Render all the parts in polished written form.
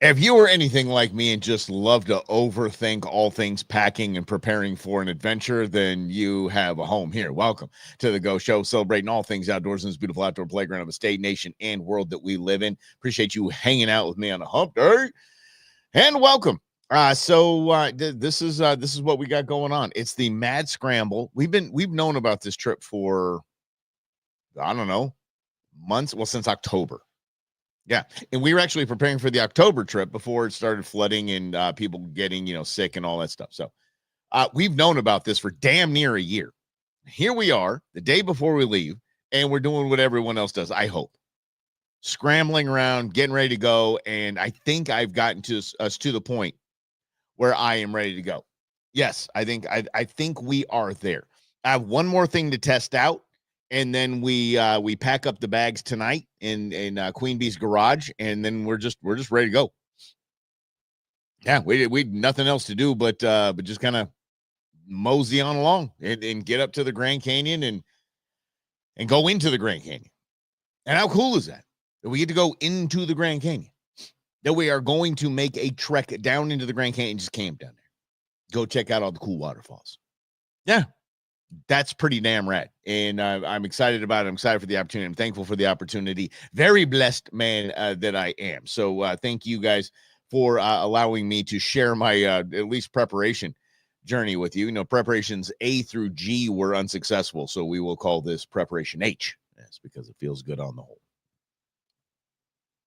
If you were anything like me and just love to overthink all things packing and preparing for an adventure, then you have a home here. Welcome to the Go Show, celebrating all things outdoors in this beautiful outdoor playground of a state, nation, and world that we live in. Appreciate you hanging out with me on a hump day, and welcome. This is what we got going on. It's the Mad Scramble. We've known about this trip for, I don't know, months. Well, since October. Yeah, and we were actually preparing for the October trip before it started flooding and people getting, sick and all that stuff. So we've known about this for damn near a year. Here we are, the day before we leave, and we're doing what everyone else does, I hope. Scrambling around, getting ready to go, and I think I've gotten to us to the point where I am ready to go. Yes, I think we are there. I have one more thing to test out. And then we pack up the bags tonight in Queen Bee's garage, and then we're just ready to go. Yeah, we nothing else to do but just kind of mosey on along and get up to the Grand Canyon and go into the Grand Canyon. And how cool is that we get to go into the Grand Canyon? That we are going to make a trek down into the Grand Canyon, just camp down there, go check out all the cool waterfalls. Yeah. That's pretty damn rad. And I'm excited about it. I'm excited for the opportunity. I'm thankful for the opportunity. Very blessed man that I am. So thank you guys for allowing me to share my at least preparation journey with you. Preparations A through G were unsuccessful. So we will call this preparation H. That's because it feels good on the whole.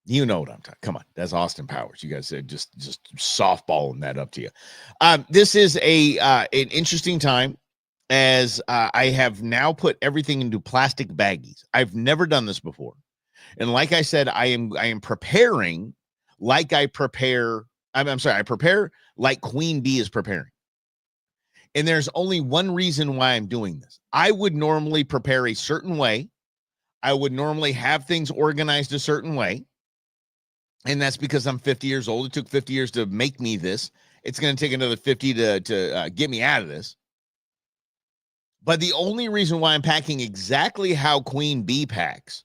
You know what I'm talking. Come on, that's Austin Powers. You guys said just softballing that up to you. This is an interesting time, as I have now put everything into plastic baggies. I've never done this before. And like I said, I am preparing like I prepare. I'm sorry, I prepare like Queen Bee is preparing. And there's only one reason why I'm doing this. I would normally prepare a certain way. I would normally have things organized a certain way. And that's because I'm 50 years old. It took 50 years to make me this. It's going to take another 50 to get me out of this. But the only reason why I'm packing exactly how Queen Bee packs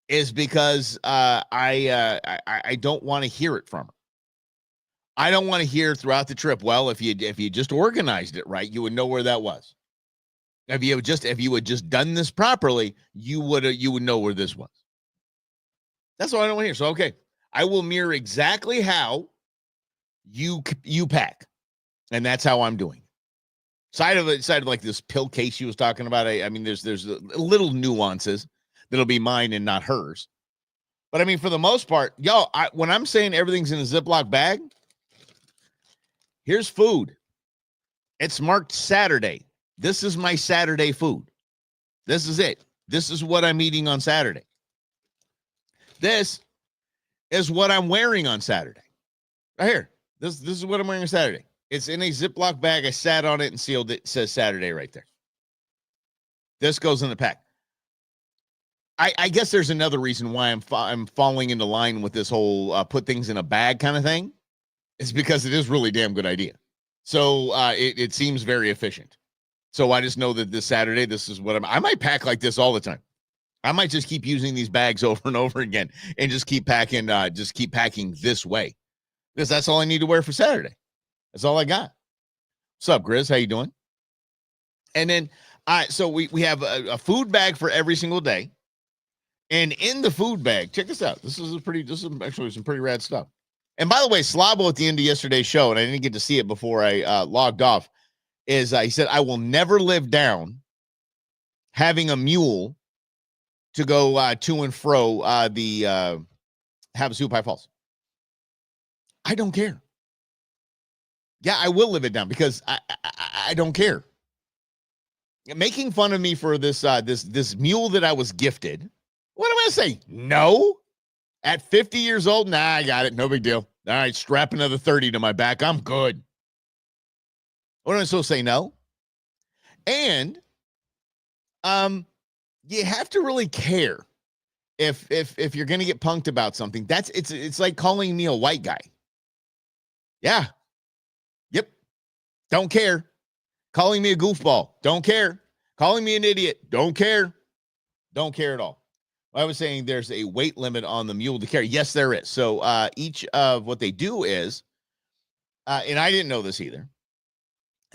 is because I don't want to hear it from her. I don't want to hear throughout the trip. Well, if you just organized it right, you would know where that was. If you had just done this properly, you would know where this was. That's all I don't want to hear. So okay, I will mirror exactly how you pack, and that's how I'm doing. Side of like this pill case she was talking about. I mean, there's little nuances that'll be mine and not hers. But I mean, for the most part, when I'm saying everything's in a Ziploc bag, here's food. It's marked Saturday. This is my Saturday food. This is it. This is what I'm eating on Saturday. This is what I'm wearing on Saturday. Right here. This is what I'm wearing on Saturday. It's in a Ziploc bag. I sat on it and sealed it. It says Saturday right there. This goes in the pack. I guess there's another reason why I'm falling into line with this whole put things in a bag kind of thing. It's because it is really damn good idea. So it seems very efficient. So I just know that this Saturday, this is what I might pack like this all the time. I might just keep using these bags over and over again and just keep packing this way, because that's all I need to wear for Saturday. That's all I got. What's up, Grizz? How you doing? And then, so we have a food bag for every single day. And in the food bag, check this out. This is actually some pretty rad stuff. And by the way, Slabo at the end of yesterday's show, and I didn't get to see it before I logged off, is he said, I will never live down having a mule to go to and fro the Havasupai Falls. I don't care. Yeah, I will live it down because I don't care. Making fun of me for this this mule that I was gifted. What am I going to say? No. At 50 years old, nah, I got it. No big deal. All right, strap another 30 to my back. I'm good. What am I supposed to say? No. And you have to really care if you're going to get punked about something. It's like calling me a white guy. Yeah. Yep. Don't care. Calling me a goofball. Don't care. Calling me an idiot. Don't care. Don't care at all. I was saying there's a weight limit on the mule to carry. Yes, there is. So each of what they do is, and I didn't know this either.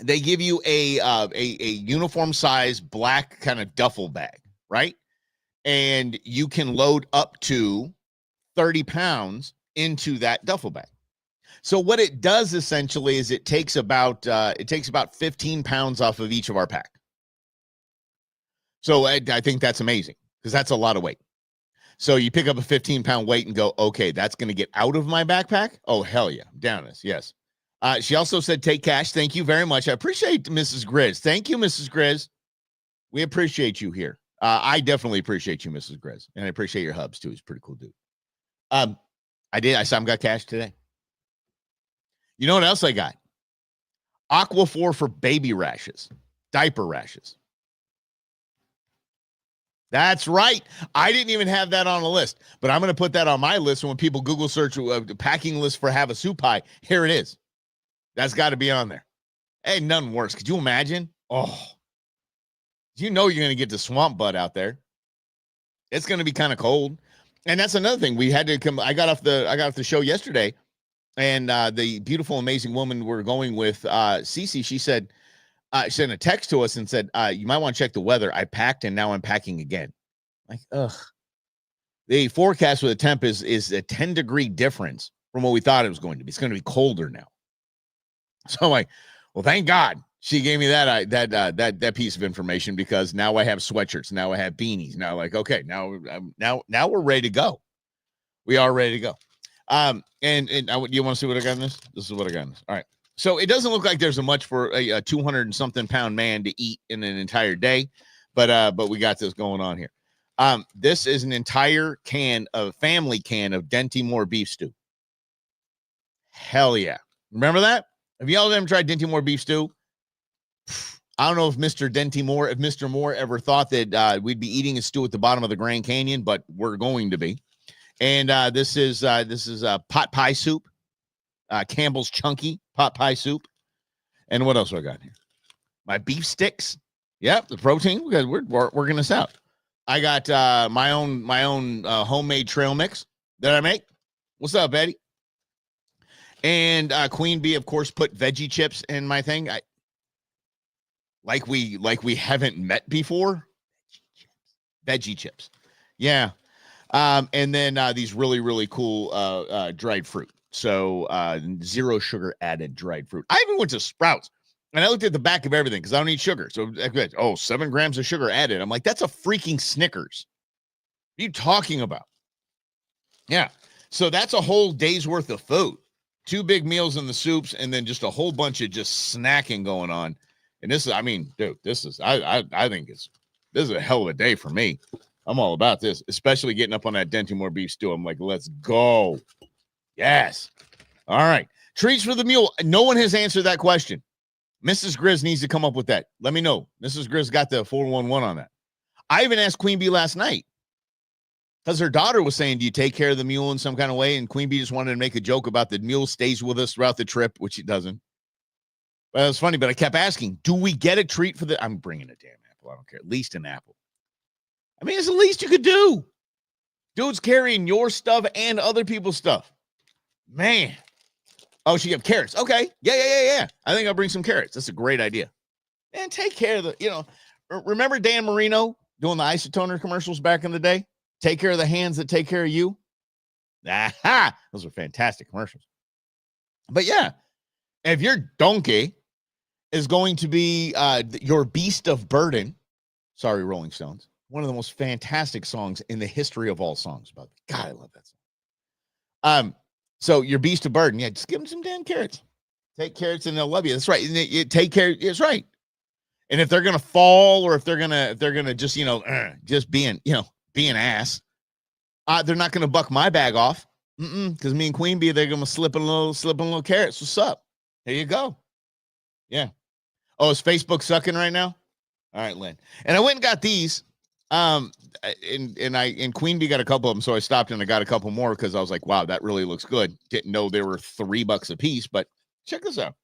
They give you a uniform size black kind of duffel bag, right? And you can load up to 30 pounds into that duffel bag. So what it does essentially is it takes about 15 pounds off of each of our pack. So I think that's amazing because that's a lot of weight. So you pick up a 15-pound weight and go, okay, that's going to get out of my backpack. Oh, hell yeah. Down this. Yes. She also said, take cash. Thank you very much. I appreciate Mrs. Grizz. Thank you, Mrs. Grizz. We appreciate you here. I definitely appreciate you, Mrs. Grizz. And I appreciate your hubs too. He's a pretty cool dude. I saw him got cash today. You know what else I got? Aquaphor for baby rashes, diaper rashes. That's right. I didn't even have that on the list, but I'm going to put that on my list. When people Google search the packing list for Havasupai, here it is. That's got to be on there. Hey, nothing worse. Could you imagine? Oh, you know you're going to get the swamp butt out there. It's going to be kind of cold, and that's another thing. We had to come. I got off the show yesterday, and the beautiful, amazing woman we're going with, Cece. She said. She sent a text to us and said, you might want to check the weather. I packed and now I'm packing again. Like, ugh. The forecast with the temp is a 10-degree difference from what we thought it was going to be. It's going to be colder now. So I'm like, well, thank God she gave me that piece of information, because now I have sweatshirts. Now I have beanies. Now, like, okay, now we're ready to go. We are ready to go. And you want to see what I got in this? This is what I got in this. All right. So it doesn't look like there's a much for a 200 and something pound man to eat in an entire day, but we got this going on here. This is an entire family can of Dinty Moore beef stew. Hell yeah. Remember that? Have y'all ever tried Dinty Moore beef stew? I don't know if Mr. Moore ever thought that we'd be eating a stew at the bottom of the Grand Canyon, but we're going to be. And this is pot pie soup. Campbell's Chunky pot pie soup. And what else do I got here? My beef sticks. Yep, the protein. We're working this out. I got my own homemade trail mix that I make. What's up, Betty? And Queen Bee, of course, put veggie chips in my thing. Like we haven't met before. Veggie chips. Yeah. And then these really, really cool dried fruit. So 0 sugar added dried fruit. I even went to Sprouts and I looked at the back of everything because I don't eat sugar. So 7 grams of sugar added. I'm like, that's a freaking Snickers. What are you talking about? Yeah. So that's a whole day's worth of food. 2 big meals in the soups, and then just a whole bunch of just snacking going on. And this is, I mean, dude, I think this is a hell of a day for me. I'm all about this, especially getting up on that Dinty Moore beef stew. I'm like, let's go. Yes. All right. Treats for the mule. No one has answered that question. Mrs. Grizz needs to come up with that. Let me know. Mrs. Grizz got the 411 on that. I even asked Queen Bee last night because her daughter was saying, do you take care of the mule in some kind of way? And Queen Bee just wanted to make a joke about the mule stays with us throughout the trip, which it doesn't. But it was funny, but I kept asking, do we get a treat for the... I'm bringing a damn apple. I don't care. At least an apple. I mean, it's the least you could do. Dude's carrying your stuff and other people's stuff. Man. Oh, she got carrots. Okay. Yeah. I think I'll bring some carrots. That's a great idea. And take care of the, remember Dan Marino doing the isotoner commercials back in the day? Take care of the hands that take care of you. Aha! Those are fantastic commercials. But yeah, if your donkey is going to be your beast of burden, sorry, Rolling Stones, one of the most fantastic songs in the history of all songs. God, I love that song. So your beast of burden, yeah, just give them some damn carrots. Take carrots and they'll love you. That's right. You take care. It's right. And if they're gonna fall, or if they're gonna just just being ass, they're not gonna buck my bag off. Because me and Queen Bee, they're gonna slip a little carrots. What's up? There you go. Yeah. Oh, is Facebook sucking right now? All right, Lynn. And I went and got these. And Queen Bee got a couple of them, so I stopped and I got a couple more because I was like, wow, that really looks good. Didn't know they were $3 a piece, but check this out.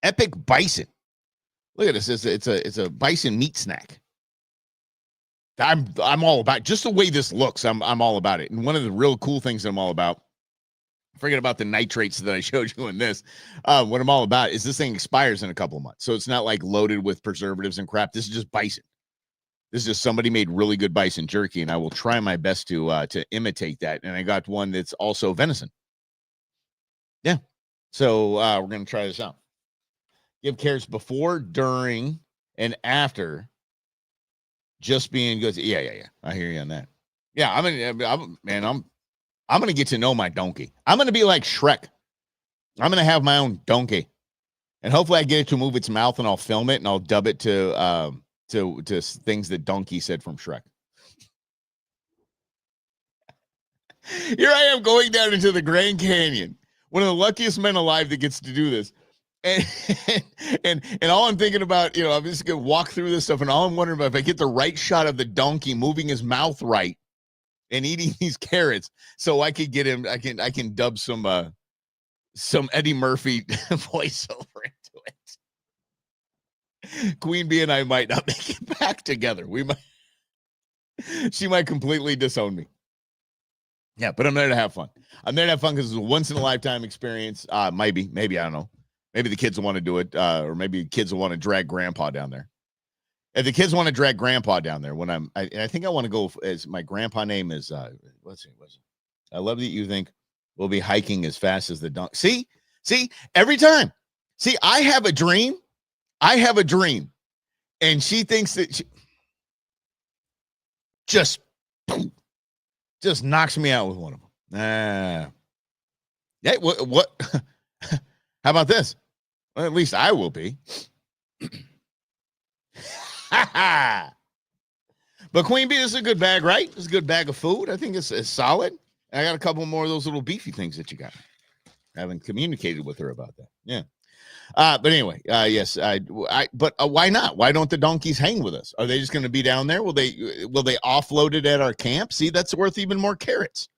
Epic Bison. Look at this. It's a bison meat snack. I'm all about just the way this looks. I'm all about it. And one of the real cool things that I'm all about, forget about the nitrates that I showed you in this. What I'm all about is this thing expires in a couple of months. So it's not like loaded with preservatives and crap. This is just bison. This is just somebody made really good bison jerky, and I will try my best to imitate that. And I got one that's also venison. Yeah. So we're going to try this out. Give carrots before, during, and after just being good. Yeah. I hear you on that. Yeah, I'm going to get to know my donkey. I'm going to be like Shrek. I'm going to have my own donkey. And hopefully I get it to move its mouth, and I'll film it and I'll dub it to things that Donkey said from Shrek. Here I am going down into the Grand Canyon, one of the luckiest men alive that gets to do this. And all I'm thinking about, I'm just going to walk through this stuff, and all I'm wondering about if I get the right shot of the donkey moving his mouth right and eating these carrots, so I could get him. I can dub some Eddie Murphy voiceover into it. Queen Bee and I might not make it back together. She might completely disown me. Yeah, but I'm there to have fun. I'm there to have fun because it's a once in a lifetime experience. Maybe, I don't know. Maybe the kids will want to do it, or maybe kids will want to drag Grandpa down there. If the kids want to drag Grandpa down there, I think I want to go as my grandpa name is. Let's see. I love that you think we'll be hiking as fast as the donkey. See, every time. See, I have a dream, and she thinks that she just knocks me out with one of them. Yeah, what? How about this? Well, at least I will be. But Queen Bee, this is a good bag, right? It's a good bag of food. I think it's solid. I got a couple more of those little beefy things that you got. I haven't communicated with her about that. Yeah. But anyway, yes. But why not? Why don't the donkeys hang with us? Are they just going to be down there? Will they offload it at our camp? See, that's worth even more carrots.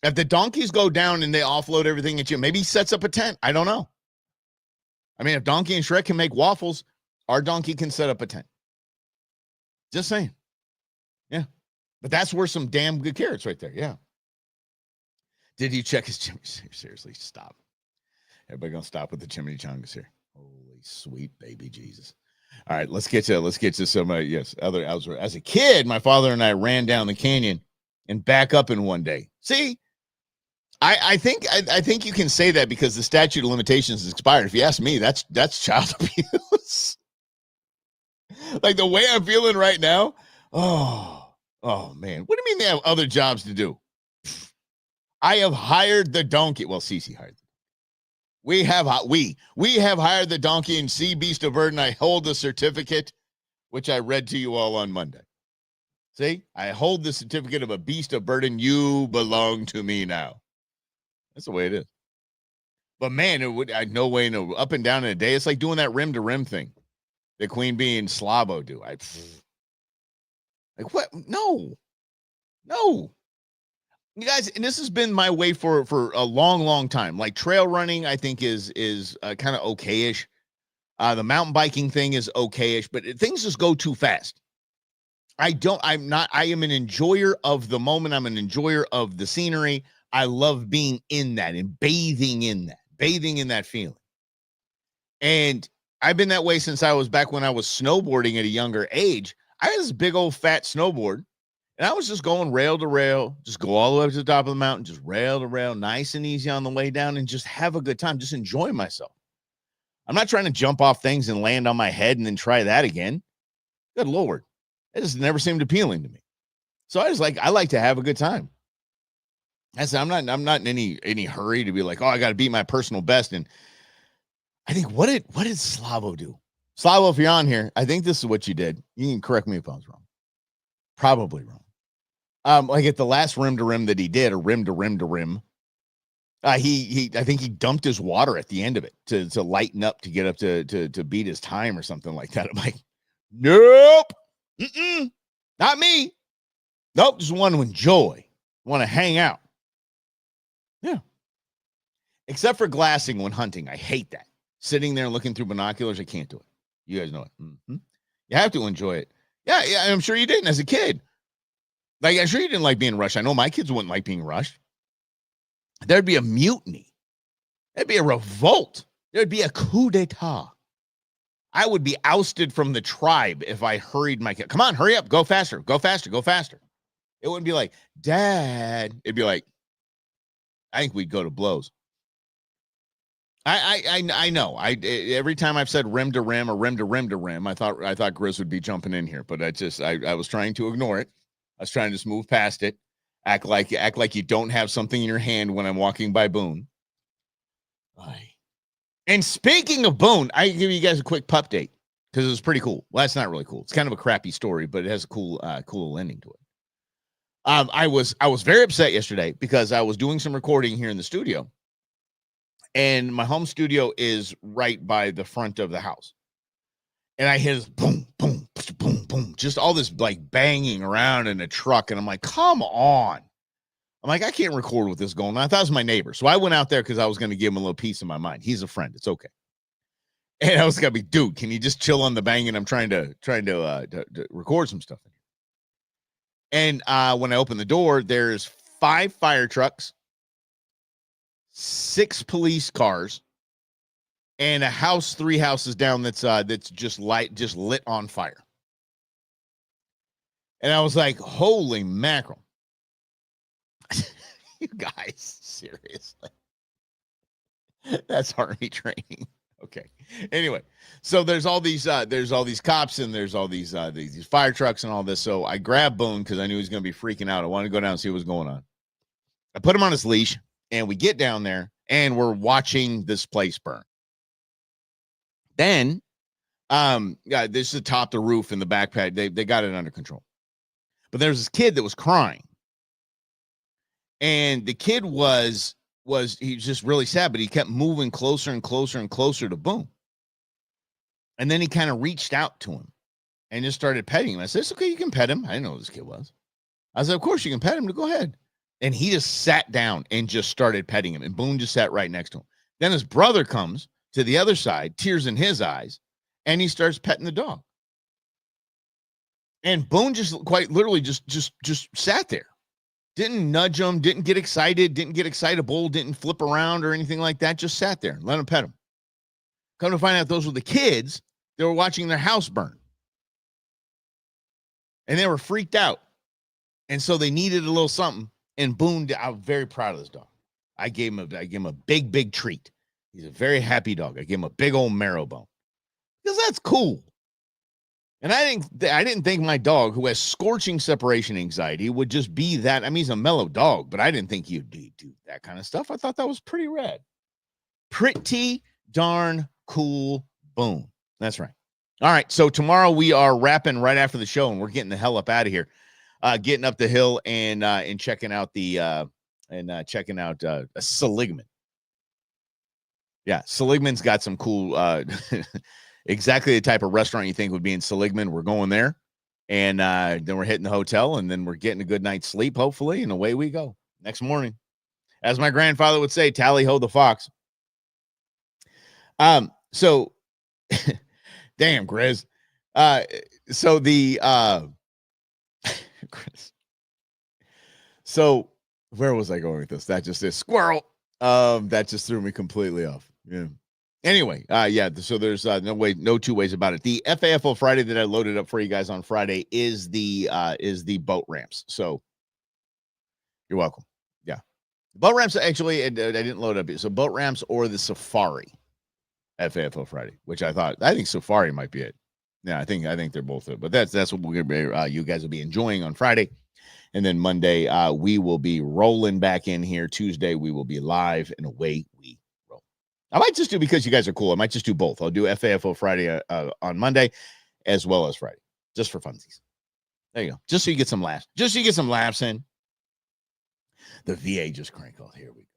If the donkeys go down and they offload everything at you, maybe he sets up a tent. I don't know. I mean, if Donkey and Shrek can make waffles, our donkey can set up a tent. Just saying. Yeah. But that's worth some damn good carrots right there. Yeah. Did he check his chimney? Seriously, stop. Everybody gonna stop with the chimichangas here. Holy sweet baby Jesus. All right, let's get to some as a kid, my father and I ran down the canyon and back up in one day. See, I think you can say that because the statute of limitations is expired. If you ask me, that's child abuse. Like the way I'm feeling right now. Oh man. What do you mean they have other jobs to do? I have hired the donkey. Well, Cece hired them. We have hired the donkey and sea beast of burden. I hold the certificate, which I read to you all on Monday. See, I hold the certificate of a beast of burden. You belong to me now. That's the way it is. But man, no way, no up and down in a day. It's like doing that rim to rim thing that Queen Bee and Slavo do. Like what? No. You guys, and this has been my way for a long time. Like trail running, I think is kind of okay-ish. The mountain biking thing is okay-ish, but things just go too fast. I am an enjoyer of the moment. I'm an enjoyer of the scenery. I love being in that and bathing in that feeling. And I've been that way since I was back when I was snowboarding at a younger age. I had this big old fat snowboard. And I was just going rail to rail, just go all the way up to the top of the mountain, just rail to rail, nice and easy on the way down, and just have a good time, just enjoy myself. I'm not trying to jump off things and land on my head and then try that again. Good Lord. It just never seemed appealing to me. So I like to have a good time. I said, I'm not in any hurry to be like, oh, I got to beat my personal best. And I think, what did Slavo do? Slavo, if you're on here, I think this is what you did. You can correct me if I was wrong. Probably wrong. Like at the last rim to rim that he did, or rim to rim, I think he dumped his water at the end of it to lighten up, to get up to beat his time or something like that. I'm like, nope, not me. Nope, just want to enjoy, want to hang out. Yeah. Except for glassing when hunting, I hate that. Sitting there looking through binoculars, I can't do it. You guys know it. Mm-hmm. You have to enjoy it. Yeah, I'm sure you didn't as a kid. Like, I'm sure you didn't like being rushed. I know my kids wouldn't like being rushed. There'd be a mutiny. There'd be a revolt. There'd be a coup d'etat. I would be ousted from the tribe if I hurried my kid. Come on, hurry up. Go faster. Go faster. Go faster. It wouldn't be like, Dad. It'd be like, I think we'd go to blows. I know. Every time I've said rim to rim or rim to rim to rim, I thought Grizz would be jumping in here, but I was trying to ignore it. I was trying to just move past it. Act like you don't have something in your hand when I'm walking by Boone. And speaking of Boone, I give you guys a quick pup date because it was pretty cool. Well, that's not really cool. It's kind of a crappy story, but it has a cool ending to it. I was very upset yesterday because I was doing some recording here in the studio. And my home studio is right by the front of the house. And I hear this boom, boom, boom, boom, just all this like banging around in a truck. And I'm like, come on. I'm like, I can't record with this going on. I thought it was my neighbor. So I went out there because I was going to give him a little piece of my mind. He's a friend. It's okay. And I was going to be, dude, can you just chill on the banging? I'm trying to record some stuff. And when I open the door, there's 5 fire trucks, 6 police cars, and a house 3 houses down that's just lit on fire. And I was like, holy mackerel. You guys, seriously. That's Army training. Okay. Anyway, so there's all these cops and there's all these fire trucks and all this. So I grabbed Boone because I knew he was going to be freaking out. I wanted to go down and see what was going on. I put him on his leash. And we get down there, and we're watching this place burn. Then, this is atop the roof in the backpack. They got it under control. But there's this kid that was crying. And the kid was he was just really sad, but he kept moving closer and closer and closer to Boone. And then he kind of reached out to him and just started petting him. I said, it's okay, you can pet him. I didn't know who this kid was. I said, of course you can pet him. Go ahead. And he just sat down and just started petting him. And Boone just sat right next to him. Then his brother comes to the other side, tears in his eyes, and he starts petting the dog. And Boone just quite literally just sat there. Didn't nudge him, didn't get excited, didn't get excitable, didn't flip around or anything like that. Just sat there and let him pet him. Come to find out those were the kids that were watching their house burn. And they were freaked out. And so they needed a little something. And Boone, I'm very proud of this dog. I gave him a big treat. He's a very happy dog. I gave him a big old marrow bone because that's cool. And I didn't think my dog, who has scorching separation anxiety, would just be that. I mean, he's a mellow dog, but I didn't think he'd do that kind of stuff. I thought that was pretty rad. Pretty darn cool. Boom. That's right. All right. So tomorrow we are wrapping right after the show, and we're getting the hell up out of here. Getting up the hill and checking out Seligman. Yeah, Seligman's got some cool, exactly the type of restaurant you think would be in Seligman. We're going there, and then we're hitting the hotel, and then we're getting a good night's sleep, hopefully, and away we go next morning. As my grandfather would say, tally ho the fox. So, damn, Grizz. So the Chris. So where was I going with this? That just is squirrel. That just threw me completely off. Yeah. Anyway, yeah. So there's no two ways about it. The FAFO Friday that I loaded up for you guys on Friday is the boat ramps. So you're welcome. Yeah, the boat ramps actually I didn't load up. So boat ramps or the safari FAFO Friday, which I think safari might be it. Yeah, I think they're both it, but that's what we're gonna be. You guys will be enjoying on Friday, and then Monday we will be rolling back in here. Tuesday we will be live, and away we roll. I might just do, because you guys are cool, I might just do both. I'll do FAFO Friday on Monday, as well as Friday, just for funsies. There you go, just so you get some laughs. Just so you get some laughs in. The VA just cranked off. Here we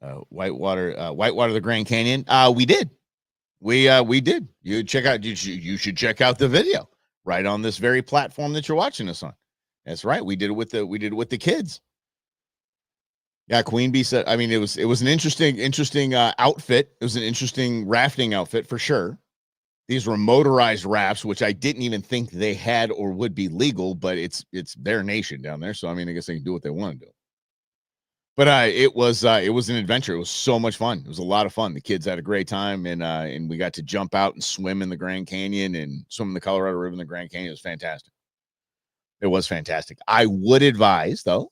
go. Whitewater, the Grand Canyon. We did. We did. You should check out the video right on this very platform that you're watching us on. That's right. We did it with the kids. Yeah, Queen Bee said. I mean, it was an interesting outfit. It was an interesting rafting outfit for sure. These were motorized rafts, which I didn't even think they had or would be legal, but it's their nation down there. So I mean, I guess they can do what they want to do. But it was an adventure. It was so much fun. It was a lot of fun. The kids had a great time, and we got to jump out and swim in the Grand Canyon and swim in the Colorado River in the Grand Canyon. It was fantastic. It was fantastic. I would advise, though,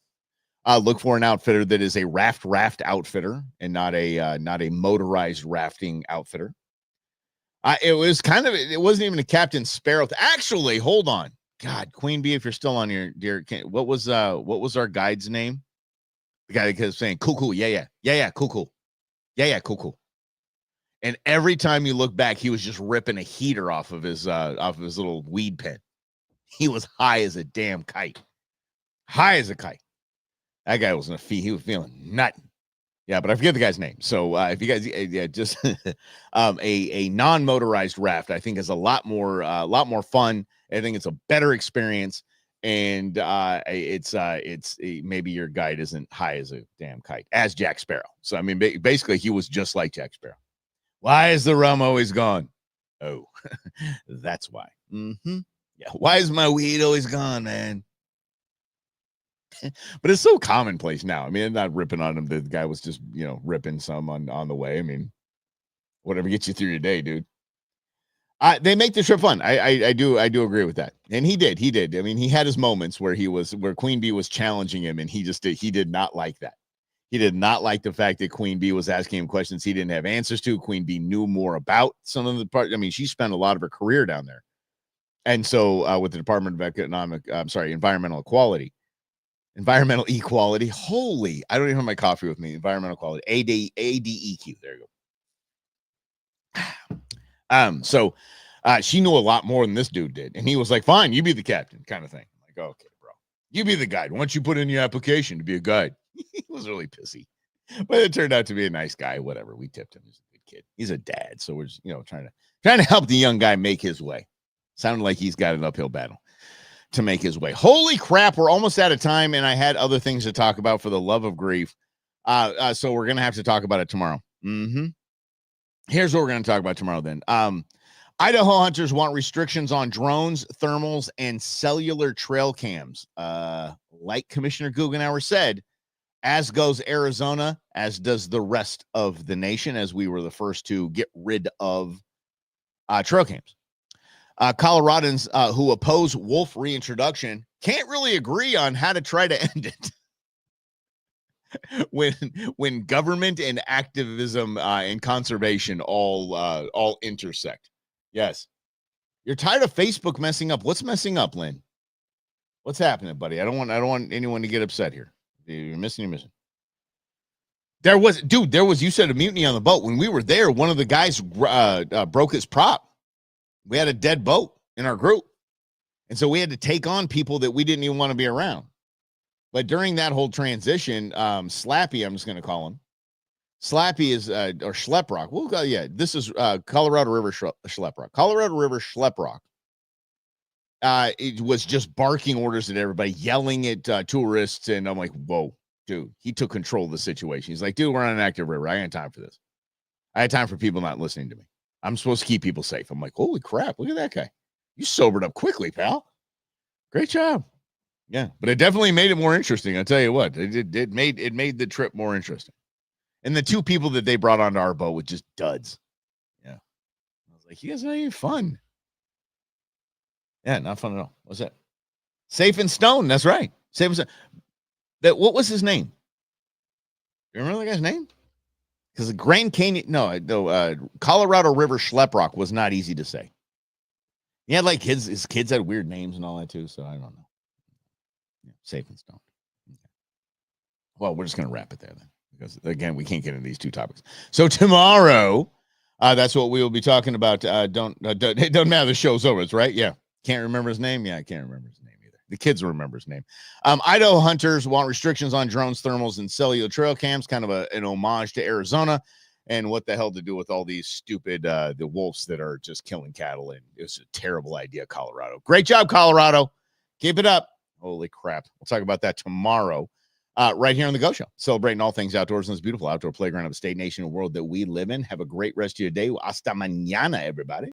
look for an outfitter that is a raft outfitter and not a motorized rafting outfitter. It wasn't even a Captain Sparrow. Actually, hold on. God, Queen Bee, if you're still on your dear, what was our guide's name? The guy that kept saying, cool, yeah, cool. Yeah, cool. And every time you look back, he was just ripping a heater off of his little weed pen. He was high as a damn kite. High as a kite. That guy wasn't he was feeling nothing. Yeah, but I forget the guy's name. So if you guys, just a non-motorized raft, I think is a lot more fun. I think it's a better experience, and maybe your guide isn't high as a damn kite as Jack Sparrow. So I mean, basically, he was just like Jack Sparrow. Why is the rum always gone? Oh, that's why. Mm-hmm. Yeah. Why is my weed always gone, man? But it's so commonplace now. I mean, I'm not ripping on him. The guy was just, ripping some on the way. I mean, whatever gets you through your day, dude. They make the trip fun. I do agree with that. And he did. I mean, he had his moments where Queen Bee was challenging him, and he did not like that. He did not like the fact that Queen Bee was asking him questions he didn't have answers to. Queen Bee knew more about some of the part. I mean, she spent a lot of her career down there. And so with the Department of Environmental Equality. Environmental equality. Holy, I don't even have my coffee with me. Environmental quality. ADEQ. There you go. So she knew a lot more than this dude did. And he was like, fine, you be the captain, kind of thing. I'm like, okay, bro. You be the guide. Why don't you put in your application to be a guide? He was really pissy. But it turned out to be a nice guy. Whatever. We tipped him. He's a good kid. He's a dad. So we're just, trying to help the young guy make his way. Sounded like he's got an uphill battle to make his way. Holy crap, we're almost out of time, and I had other things to talk about for the love of grief. So we're going to have to talk about it tomorrow. Here's what we're going to talk about tomorrow then. Idaho hunters want restrictions on drones, thermals, and cellular trail cams. Like Commissioner Guggenauer said, as goes Arizona, as does the rest of the nation, as we were the first to get rid of trail cams. Coloradans who oppose wolf reintroduction can't really agree on how to try to end it. when government and activism and conservation all intersect. Yes. You're tired of Facebook messing up. What's messing up, Lynn? What's happening, buddy? I don't want anyone to get upset here. You're missing. You said a mutiny on the boat. When we were there, one of the guys broke his prop. We had a dead boat in our group. And so we had to take on people that we didn't even want to be around. But during that whole transition, Slappy, I'm just going to call him. Slappy is, or Schleprock. This is Colorado River Schleprock. Colorado River Schleprock. It was just barking orders at everybody, yelling at tourists. And I'm like, whoa, dude, he took control of the situation. He's like, dude, we're on an active river. I ain't time for this. I had time for people not listening to me. I'm supposed to keep people safe. I'm like, holy crap, look at that guy. You sobered up quickly, pal. Great job. Yeah, but it definitely made it more interesting. I'll tell you what, it made the trip more interesting. And the two people that they brought onto our boat were just duds. Yeah. I was like, you guys are not even fun. Yeah, not fun at all. What's that? Safe and Stone. That's right. Safe and Stone. What was his name? You remember that guy's name? Because the Grand Canyon, Colorado River Schleprock was not easy to say. He had like his kids had weird names and all that too, so I don't know. Yeah, Safe and Stone. Okay. Well, we're just gonna wrap it there then, because again, we can't get into these two topics. So tomorrow, that's what we will be talking about. It doesn't matter. The show's over. It's right. Yeah, can't remember his name. Yeah, I can't remember his name either. The kids will remember his name. Idaho hunters want restrictions on drones, thermals, and cellular trail cams, kind of an homage to Arizona. And what the hell to do with all these stupid the wolves that are just killing cattle? And it was a terrible idea, Colorado. Great job, Colorado. Keep it up. Holy crap. We'll talk about that tomorrow right here on The Go Show. Celebrating all things outdoors in this beautiful outdoor playground of the state, nation, and world that we live in. Have a great rest of your day. Hasta mañana, everybody.